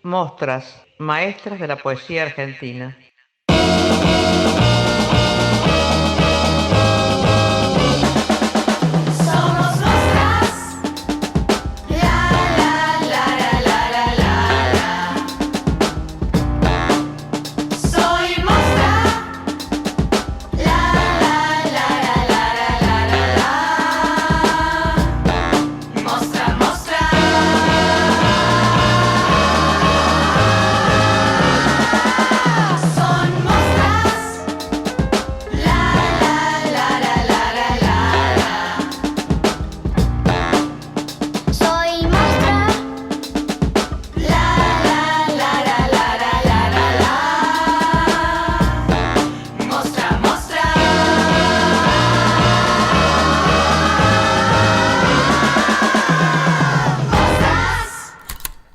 Mostras, maestras de la poesía argentina.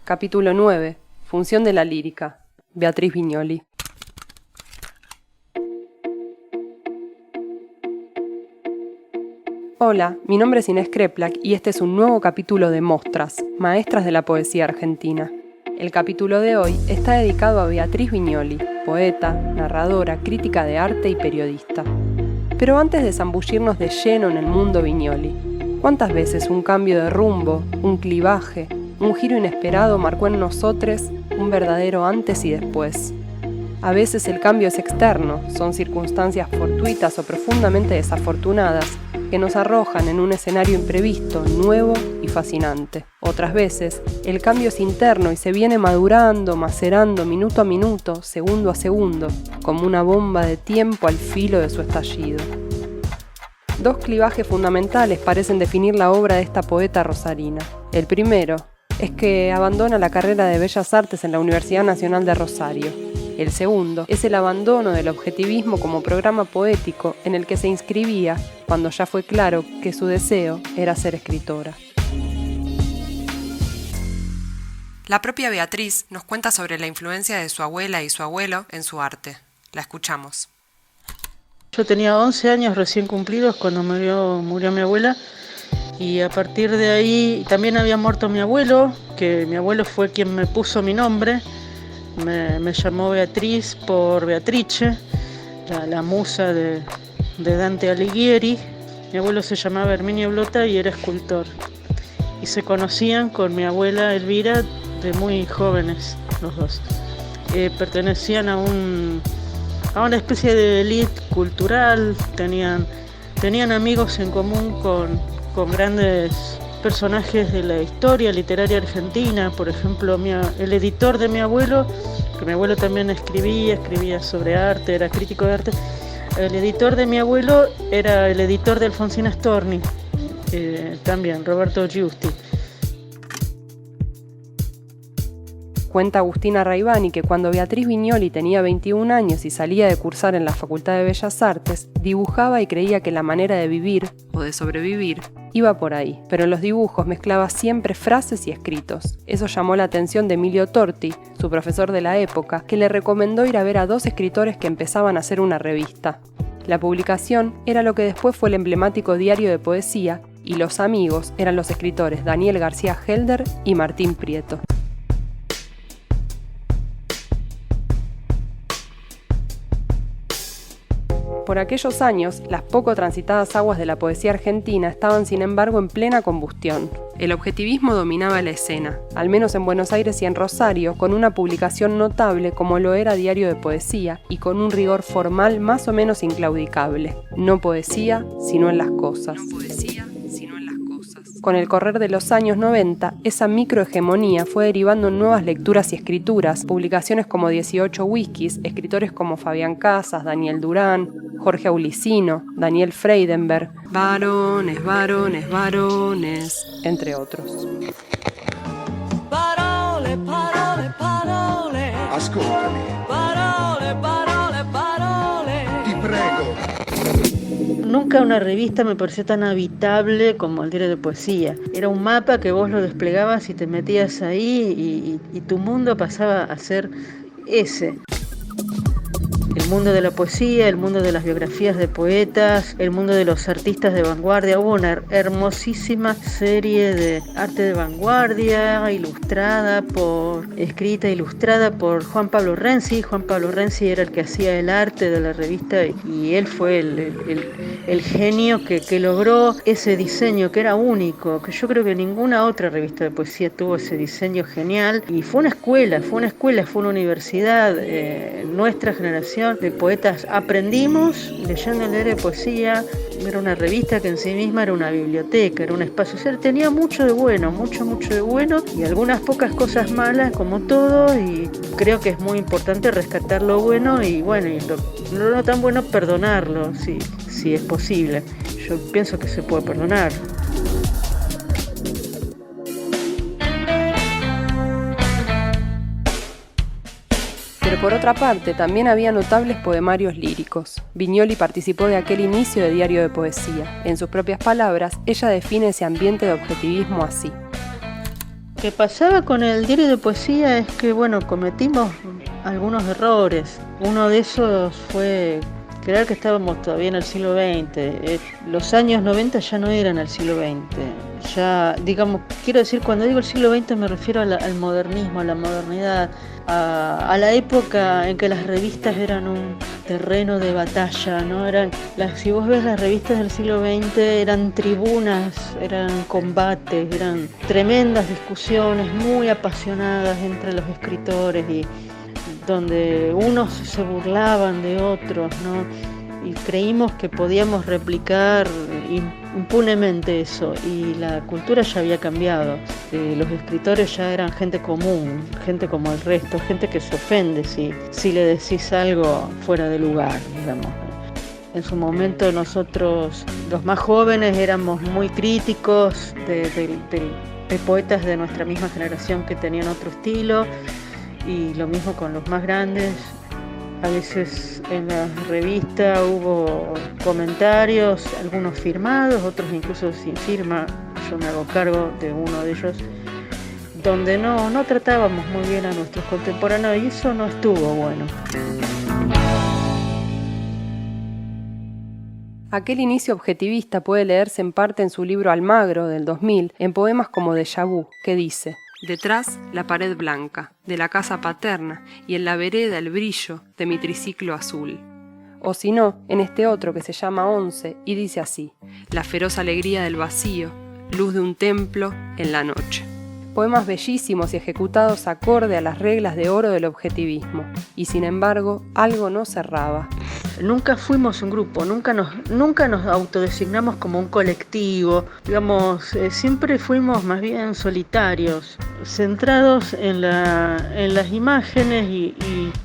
Capítulo 9. Función de la lírica. Beatriz Viñoli. Hola, mi nombre es Inés Kreplak y este es un nuevo capítulo de Mostras, maestras de la poesía argentina. El capítulo de hoy está dedicado a Beatriz Viñoli, poeta, narradora, crítica de arte y periodista. Pero antes de zambullirnos de lleno en el mundo Viñoli, ¿cuántas veces un cambio de rumbo, un clivaje, un giro inesperado marcó en nosotros un verdadero antes y después? A veces el cambio es externo, son circunstancias fortuitas o profundamente desafortunadas que nos arrojan en un escenario imprevisto, nuevo y fascinante. Otras veces el cambio es interno y se viene madurando, macerando minuto a minuto, segundo a segundo, como una bomba de tiempo al filo de su estallido. Dos clivajes fundamentales parecen definir la obra de esta poeta rosarina. El primero es que abandona la carrera de Bellas Artes en la Universidad Nacional de Rosario. El segundo es el abandono del objetivismo como programa poético en el que se inscribía cuando ya fue claro que su deseo era ser escritora. La propia Beatriz nos cuenta sobre la influencia de su abuela y su abuelo en su arte. La escuchamos. Yo tenía 11 años recién cumplidos cuando murió mi abuela. Y a partir de ahí también había muerto mi abuelo, que mi abuelo fue quien me puso mi nombre. Me llamó Beatriz por Beatrice, la musa de Dante Alighieri. Mi abuelo se llamaba Herminio Blota y era escultor. Y se conocían con mi abuela Elvira de muy jóvenes, los dos. Pertenecían a una especie de élite cultural, tenían amigos en común con grandes personajes de la historia literaria argentina. Por ejemplo, el editor de mi abuelo, que mi abuelo también escribía sobre arte, era crítico de arte. El editor de mi abuelo era el editor de Alfonsina Storni, también, Roberto Giusti. Cuenta Agustina Raivani que cuando Beatriz Viñoli tenía 21 años y salía de cursar en la Facultad de Bellas Artes, dibujaba y creía que la manera de vivir, o de sobrevivir, iba por ahí, pero en los dibujos mezclaba siempre frases y escritos. Eso llamó la atención de Emilio Torti, su profesor de la época, que le recomendó ir a ver a dos escritores que empezaban a hacer una revista. La publicación era lo que después fue el emblemático diario de poesía, y los amigos eran los escritores Daniel García Helder y Martín Prieto. Por aquellos años, las poco transitadas aguas de la poesía argentina estaban sin embargo en plena combustión. El objetivismo dominaba la escena, al menos en Buenos Aires y en Rosario, con una publicación notable como lo era Diario de Poesía y con un rigor formal más o menos inclaudicable. No poesía, sino en las cosas. Con el correr de los años 90, esa microhegemonía fue derivando en nuevas lecturas y escrituras, publicaciones como 18 Whiskies, escritores como Fabián Casas, Daniel Durán, Jorge Aulicino, Daniel Freidenberg, varones, varones, varones, entre otros. Parole, parole, parole. Ascoltami. Parole, parole, parole. Ti prego. Nunca una revista me pareció tan habitable como el diario de poesía. Era un mapa que vos lo desplegabas y te metías ahí y tu mundo pasaba a ser ese. el mundo de la poesía, el mundo de las biografías de poetas, el mundo de los artistas de vanguardia. Hubo una hermosísima serie de arte de vanguardia, escrita e ilustrada por Juan Pablo Renzi. Juan Pablo Renzi era el que hacía el arte de la revista y él fue el genio que logró ese diseño que era único, que yo creo que ninguna otra revista de poesía tuvo ese diseño genial. Y fue una escuela, fue una universidad. Nuestra generación de poetas aprendimos leyendo el diario de poesía. Era una revista que en sí misma era una biblioteca, era un espacio. O sea, tenía mucho de bueno, mucho de bueno, y algunas pocas cosas malas, como todo, y creo que es muy importante rescatar lo bueno y bueno, y lo no tan bueno perdonarlo, si es posible. Yo pienso que se puede perdonar. Pero por otra parte, también había notables poemarios líricos. Viñoly participó de aquel inicio de diario de poesía. En sus propias palabras, ella define ese ambiente de objetivismo así. Lo que pasaba con el diario de poesía es que, bueno, cometimos algunos errores. Uno de esos fue creer que estábamos todavía en el siglo XX. Los años 90 ya no eran el siglo XX. Ya, digamos, quiero decir, cuando digo el siglo XX me refiero al modernismo, a la modernidad, a la época en que las revistas eran un terreno de batalla, ¿no? Si vos ves las revistas del siglo XX, eran tribunas, eran combates, eran tremendas discusiones muy apasionadas entre los escritores y donde unos se burlaban de otros, ¿no? Y creímos que podíamos replicar impunemente eso, y la cultura ya había cambiado. Los escritores ya eran gente común, gente como el resto, gente que se ofende si le decís algo fuera de lugar, digamos. En su momento nosotros, los más jóvenes, éramos muy críticos de poetas de nuestra misma generación que tenían otro estilo, y lo mismo con los más grandes. A veces en la revista hubo comentarios, algunos firmados, otros incluso sin firma. Yo me hago cargo de uno de ellos, donde no tratábamos muy bien a nuestros contemporáneos, y eso no estuvo bueno. Aquel inicio objetivista puede leerse en parte en su libro Almagro, del 2000, en poemas como Déjà Vu, que dice: detrás, la pared blanca, de la casa paterna, y en la vereda el brillo de mi triciclo azul. O si no, en este otro que se llama 11, y dice así: la feroz alegría del vacío, luz de un templo en la noche. Poemas bellísimos y ejecutados acorde a las reglas de oro del objetivismo, y sin embargo, algo no cerraba. Nunca fuimos un grupo, nunca nos autodesignamos como un colectivo, digamos, siempre fuimos más bien solitarios, centrados en las imágenes y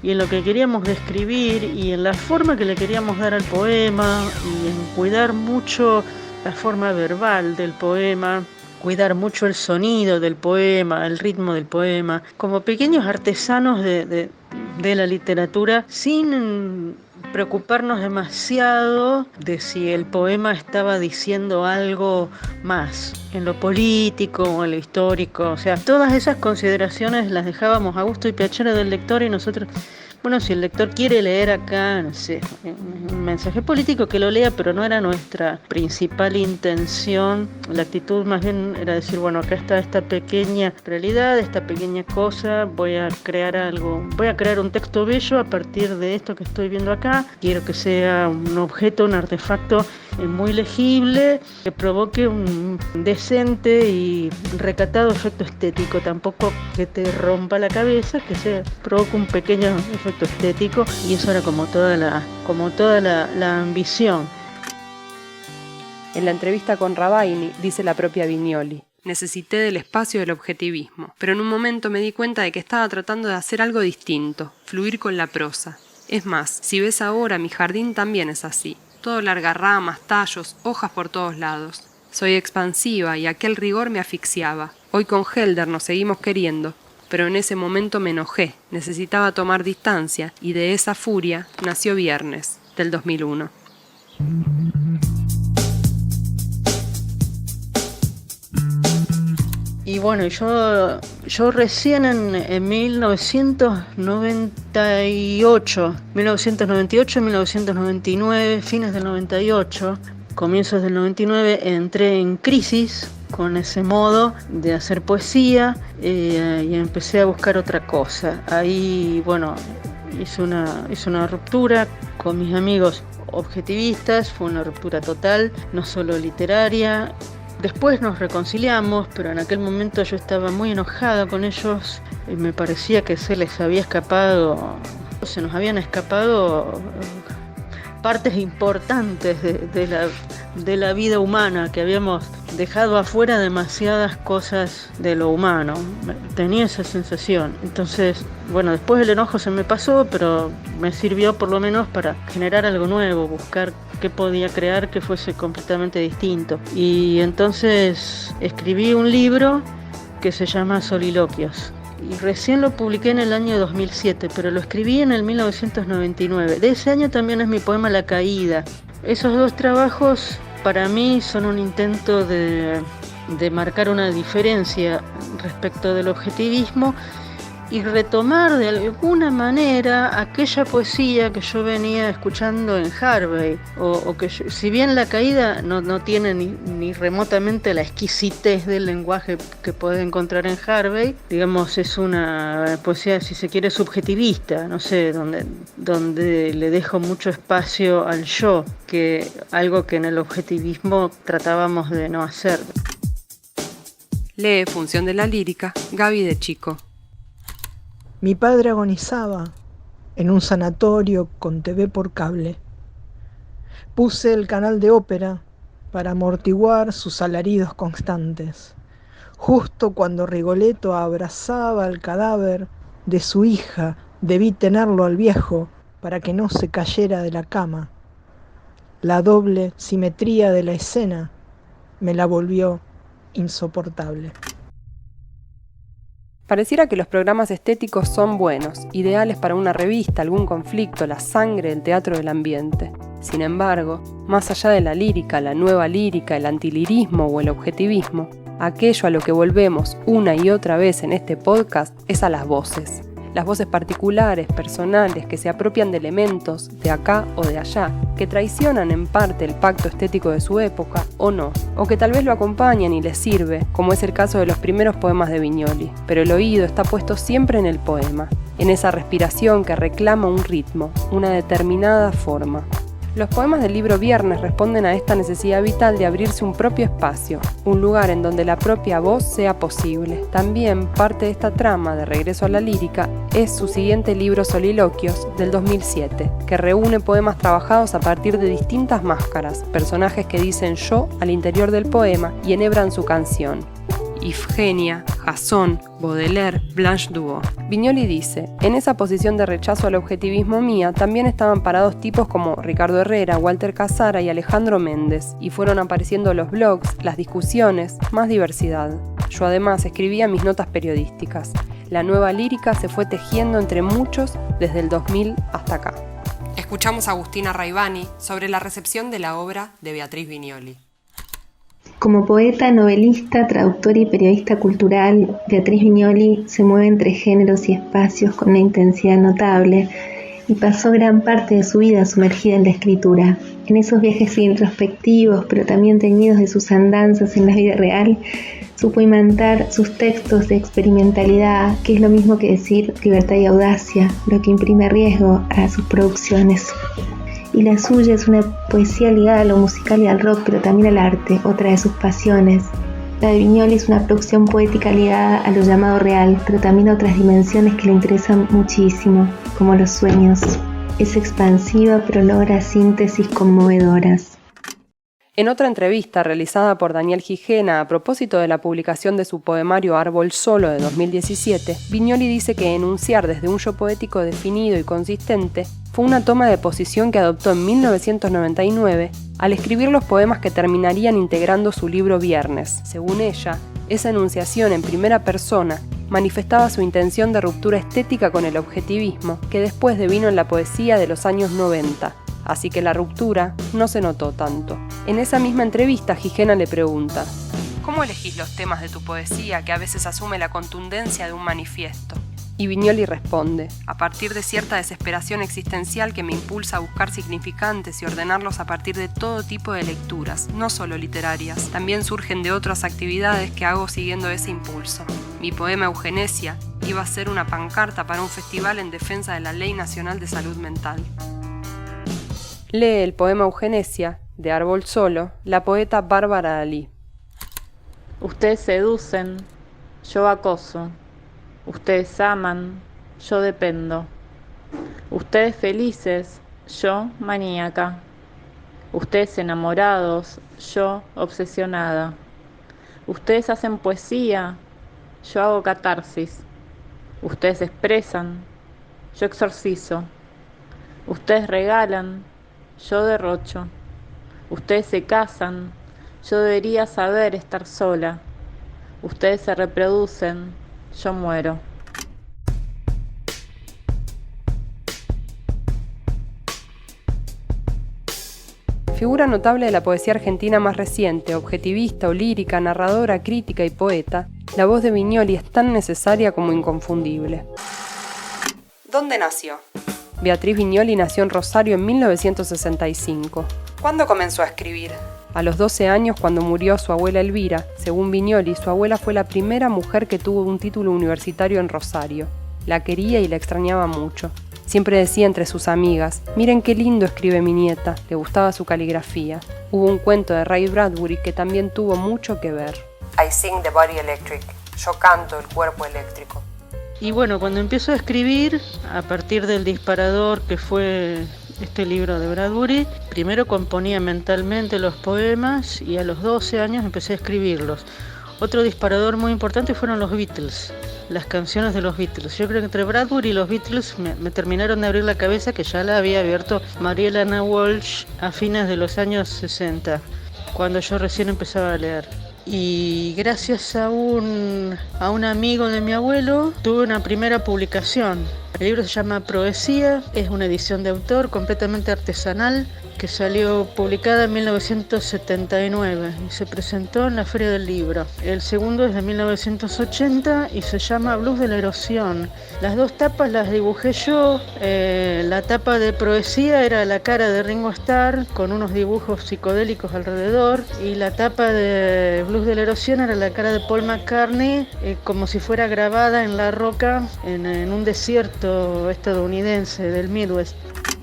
en lo que queríamos describir y en la forma que le queríamos dar al poema, y en cuidar mucho la forma verbal del poema, cuidar mucho el sonido del poema, el ritmo del poema, como pequeños artesanos de la literatura, sin preocuparnos demasiado de si el poema estaba diciendo algo más en lo político o en lo histórico. O sea, todas esas consideraciones las dejábamos a gusto y piacere del lector, y nosotros, bueno, si el lector quiere leer acá, no sé, un mensaje político, que lo lea, pero no era nuestra principal intención. La actitud más bien era decir, bueno, acá está esta pequeña realidad, esta pequeña cosa, voy a crear un texto bello a partir de esto que estoy viendo acá. Quiero que sea un objeto, un artefacto muy legible, que provoque un decente y recatado efecto estético, tampoco que te rompa la cabeza, que se provoque un pequeño efecto estético, y eso era como toda la ambición. En la entrevista con Rabaini dice la propia Viñoly: necesité del espacio del objetivismo, pero en un momento me di cuenta de que estaba tratando de hacer algo distinto, fluir con la prosa. Es más, si ves ahora, mi jardín también es así, todo largas ramas, tallos, hojas por todos lados. Soy expansiva y aquel rigor me asfixiaba. Hoy con Helder nos seguimos queriendo, pero en ese momento me enojé, necesitaba tomar distancia, y de esa furia nació Viernes, del 2001. Y bueno, yo recién en 1998, 1999, fines del 98, comienzos del 99, entré en crisis con ese modo de hacer poesía y empecé a buscar otra cosa. Ahí, bueno, hice una ruptura con mis amigos objetivistas, fue una ruptura total, no solo literaria. Después nos reconciliamos, pero en aquel momento yo estaba muy enojada con ellos y me parecía que se nos habían escapado partes importantes de la vida humana, que habíamos dejado afuera demasiadas cosas de lo humano. Tenía esa sensación. Entonces, bueno, después el enojo se me pasó, pero me sirvió por lo menos para generar algo nuevo, buscar qué podía crear que fuese completamente distinto. Y entonces escribí un libro que se llama Soliloquios. Y recién lo publiqué en el año 2007, pero lo escribí en el 1999. De ese año también es mi poema La Caída. Esos dos trabajos para mí son un intento de marcar una diferencia respecto del objetivismo y retomar de alguna manera aquella poesía que yo venía escuchando en Harvey, o que si bien La Caída no tiene ni remotamente la exquisitez del lenguaje que puede encontrar en Harvey, digamos, es una poesía, si se quiere, subjetivista, no sé, donde le dejo mucho espacio al yo, que algo que en el objetivismo tratábamos de no hacer. Lee Función de la Lírica, Gaby de Chico. Mi padre agonizaba en un sanatorio con TV por cable. Puse el canal de ópera para amortiguar sus alaridos constantes. Justo cuando Rigoletto abrazaba el cadáver de su hija, debí tenerlo al viejo para que no se cayera de la cama. La doble simetría de la escena me la volvió insoportable. Pareciera que los programas estéticos son buenos, ideales para una revista, algún conflicto, la sangre, el teatro del ambiente. Sin embargo, más allá de la lírica, la nueva lírica, el antilirismo o el objetivismo, aquello a lo que volvemos una y otra vez en este podcast es a las voces. Las voces particulares, personales, que se apropian de elementos de acá o de allá, que traicionan en parte el pacto estético de su época o no, o que tal vez lo acompañan y les sirve, como es el caso de los primeros poemas de Viñoli, pero el oído está puesto siempre en el poema, en esa respiración que reclama un ritmo, una determinada forma. Los poemas del libro Viernes responden a esta necesidad vital de abrirse un propio espacio, un lugar en donde la propia voz sea posible. También parte de esta trama de regreso a la lírica es su siguiente libro Soliloquios del 2007, que reúne poemas trabajados a partir de distintas máscaras, personajes que dicen yo al interior del poema y enhebran su canción. Ifgenia, Jason, Baudelaire, Blanche Duo. Viñoli dice, en esa posición de rechazo al objetivismo mía también estaban parados tipos como Ricardo Herrera, Walter Casara y Alejandro Méndez, y fueron apareciendo los blogs, las discusiones, más diversidad. Yo además escribía mis notas periodísticas. La nueva lírica se fue tejiendo entre muchos desde el 2000 hasta acá. Escuchamos a Agustina Raivani sobre la recepción de la obra de Beatriz Viñoli. Como poeta, novelista, traductora y periodista cultural, Beatriz Viñoli se mueve entre géneros y espacios con una intensidad notable y pasó gran parte de su vida sumergida en la escritura. En esos viajes introspectivos, pero también teñidos de sus andanzas en la vida real, supo imantar sus textos de experimentalidad, que es lo mismo que decir libertad y audacia, lo que imprime riesgo a sus producciones. Y la suya es una poesía ligada a lo musical y al rock, pero también al arte, otra de sus pasiones. La de Viñoli es una producción poética ligada a lo llamado real, pero también a otras dimensiones que le interesan muchísimo, como los sueños. Es expansiva, pero logra síntesis conmovedoras. En otra entrevista realizada por Daniel Gijena a propósito de la publicación de su poemario Árbol Solo de 2017, Viñoli dice que enunciar desde un yo poético definido y consistente fue una toma de posición que adoptó en 1999 al escribir los poemas que terminarían integrando su libro Viernes. Según ella, esa enunciación en primera persona manifestaba su intención de ruptura estética con el objetivismo que después devino en la poesía de los años 90. Así que la ruptura no se notó tanto. En esa misma entrevista, Gijena le pregunta, ¿Cómo elegís los temas de tu poesía que a veces asume la contundencia de un manifiesto? Y Viñoli responde, a partir de cierta desesperación existencial que me impulsa a buscar significantes y ordenarlos a partir de todo tipo de lecturas, no solo literarias, también surgen de otras actividades que hago siguiendo ese impulso. Mi poema Eugenesia iba a ser una pancarta para un festival en defensa de la Ley Nacional de Salud Mental. Lee el poema Eugenesia, de Árbol Solo, la poeta Bárbara Dalí. Ustedes seducen, yo acoso. Ustedes aman, yo dependo. Ustedes felices, yo maníaca. Ustedes enamorados, yo obsesionada. Ustedes hacen poesía, yo hago catarsis. Ustedes expresan, yo exorcizo. Ustedes regalan, yo derrocho. Ustedes se casan, yo debería saber estar sola. Ustedes se reproducen, yo muero. Figura notable de la poesía argentina más reciente, objetivista o lírica, narradora, crítica y poeta, la voz de Viñoli es tan necesaria como inconfundible. ¿Dónde nació? Beatriz Viñoli nació en Rosario en 1965. ¿Cuándo comenzó a escribir? A los 12 años, cuando murió su abuela Elvira. Según Viñoli, su abuela fue la primera mujer que tuvo un título universitario en Rosario. La quería y la extrañaba mucho. Siempre decía entre sus amigas, miren qué lindo escribe mi nieta, le gustaba su caligrafía. Hubo un cuento de Ray Bradbury que también tuvo mucho que ver. I sing the body electric. Yo canto el cuerpo eléctrico. Y bueno, cuando empiezo a escribir, a partir del disparador que fue este libro de Bradbury, primero componía mentalmente los poemas y a los 12 años empecé a escribirlos. Otro disparador muy importante fueron los Beatles, las canciones de los Beatles. Yo creo que entre Bradbury y los Beatles me terminaron de abrir la cabeza, que ya la había abierto Mariel Anna Walsh a fines de los años 60, cuando yo recién empezaba a leer. Y gracias a un amigo de mi abuelo tuve una primera publicación. El libro se llama Proesía, es una edición de autor completamente artesanal que salió publicada en 1979 y se presentó en la Feria del Libro. El segundo es de 1980 y se llama Blues de la Erosión. Las dos tapas las dibujé yo. La tapa de Proesía era la cara de Ringo Starr con unos dibujos psicodélicos alrededor, y la tapa de Blues de la Erosión era la cara de Paul McCartney como si fuera grabada en la roca en un desierto estadounidense del Midwest.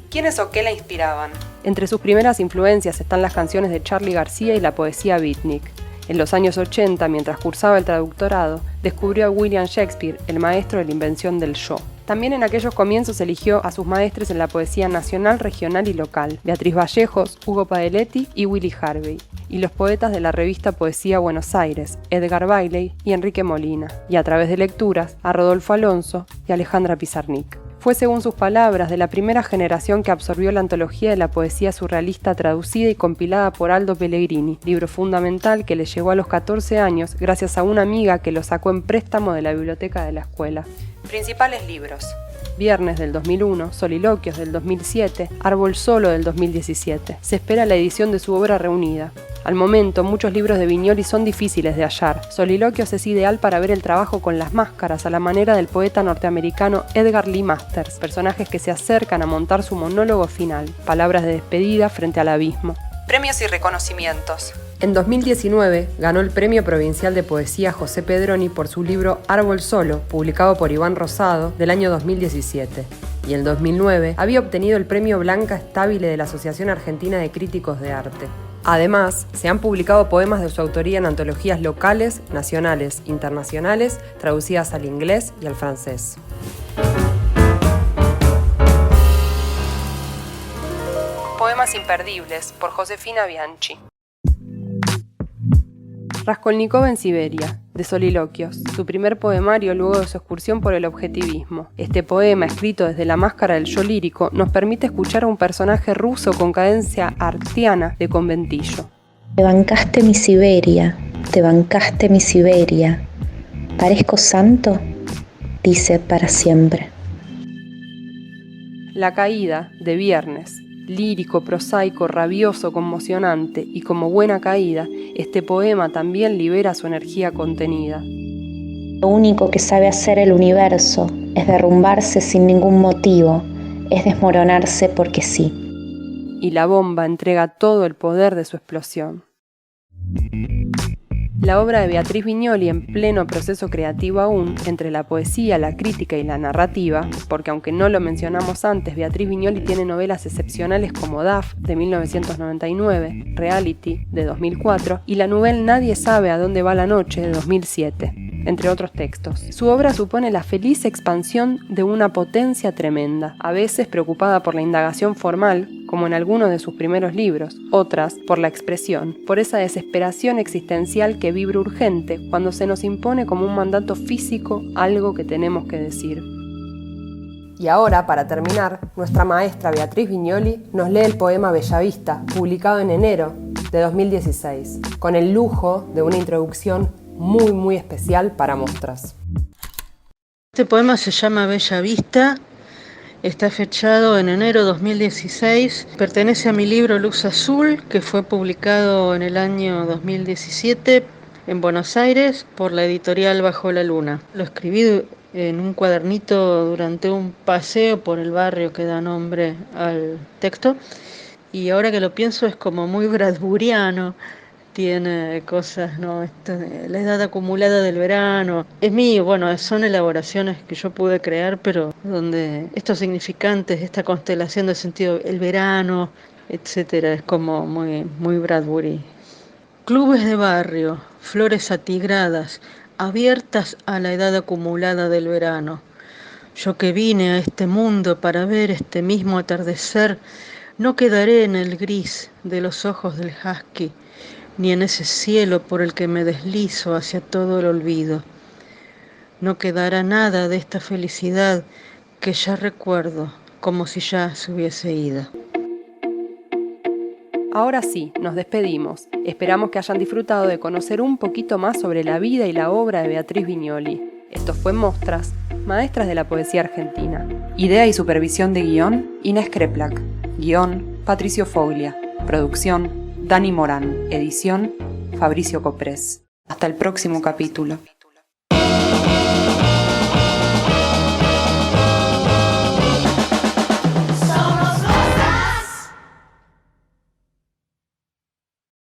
¿Quiénes o qué la inspiraban? Entre sus primeras influencias están las canciones de Charly García y la poesía beatnik. En los años 80, mientras cursaba el traductorado, descubrió a William Shakespeare, el maestro de la invención del yo. También en aquellos comienzos eligió a sus maestres en la poesía nacional, regional y local, Beatriz Vallejos, Hugo Padelletti y Willy Harvey, y los poetas de la revista Poesía Buenos Aires, Edgar Bailey y Enrique Molina, y a través de lecturas a Rodolfo Alonso y Alejandra Pizarnik. Fue, según sus palabras, de la primera generación que absorbió la antología de la poesía surrealista traducida y compilada por Aldo Pellegrini, libro fundamental que le llegó a los 14 años gracias a una amiga que lo sacó en préstamo de la biblioteca de la escuela. Principales libros: Viernes del 2001, Soliloquios del 2007, Árbol Solo del 2017. Se espera la edición de su obra reunida. Al momento, muchos libros de Viñoli son difíciles de hallar. Soliloquios es ideal para ver el trabajo con las máscaras, a la manera del poeta norteamericano Edgar Lee Masters, personajes que se acercan a montar su monólogo final, palabras de despedida frente al abismo. Premios y reconocimientos. En 2019 ganó el Premio Provincial de Poesía José Pedroni por su libro Árbol Solo, publicado por Iván Rosado, del año 2017. Y en 2009 había obtenido el Premio Blanca Stabile de la Asociación Argentina de Críticos de Arte. Además, se han publicado poemas de su autoría en antologías locales, nacionales, internacionales, traducidas al inglés y al francés. Poemas imperdibles, por Josefina Bianchi. Raskolnikov en Siberia, de Soliloquios, su primer poemario luego de su excursión por el objetivismo. Este poema, escrito desde la máscara del yo lírico, nos permite escuchar a un personaje ruso con cadencia artiana de conventillo. Te bancaste mi Siberia, te bancaste mi Siberia. ¿Parezco santo? Dice para siempre. La caída, de Viernes, Lírico, prosaico, rabioso, conmocionante y como buena caída, este poema también libera su energía contenida. Lo único que sabe hacer el universo es derrumbarse sin ningún motivo, es desmoronarse porque sí. Y la bomba entrega todo el poder de su explosión. La obra de Beatriz Viñoly, en pleno proceso creativo aún, entre la poesía, la crítica y la narrativa, porque aunque no lo mencionamos antes, Beatriz Viñoly tiene novelas excepcionales como DAF, de 1999, Reality, de 2004, y la novela Nadie sabe a dónde va la noche, de 2007, entre otros textos. Su obra supone la feliz expansión de una potencia tremenda, a veces preocupada por la indagación formal, como en algunos de sus primeros libros, otras por la expresión, por esa desesperación existencial que vibra urgente cuando se nos impone como un mandato físico algo que tenemos que decir. Y ahora, para terminar, nuestra maestra Beatriz Viñoly nos lee el poema Bellavista, publicado en enero de 2016, con el lujo de una introducción muy especial para Mostras. Este poema se llama Bellavista. Está fechado en enero 2016, pertenece a mi libro Luz Azul, que fue publicado en el año 2017 en Buenos Aires por la editorial Bajo la Luna. Lo escribí en un cuadernito durante un paseo por el barrio que da nombre al texto, y ahora que lo pienso es como muy bradburiano. Tiene cosas, ¿no? La edad acumulada del verano. Es mío, bueno, son elaboraciones que yo pude crear, pero donde estos significantes, esta constelación de sentido, el verano, etcétera, es como muy Bradbury. Clubes de barrio, flores atigradas, abiertas a la edad acumulada del verano. Yo que vine a este mundo para ver este mismo atardecer, no quedaré en el gris de los ojos del husky, ni en ese cielo por el que me deslizo hacia todo el olvido. No quedará nada de esta felicidad que ya recuerdo como si ya se hubiese ido. Ahora sí, nos despedimos. Esperamos que hayan disfrutado de conocer un poquito más sobre la vida y la obra de Beatriz Viñoly. Esto fue Mostras, Maestras de la Poesía Argentina. Idea y supervisión de guión, Inés Kreplak. Guión, Patricio Foglia. Producción, Dani Morán. Edición, Fabricio Coprés. Hasta el próximo capítulo.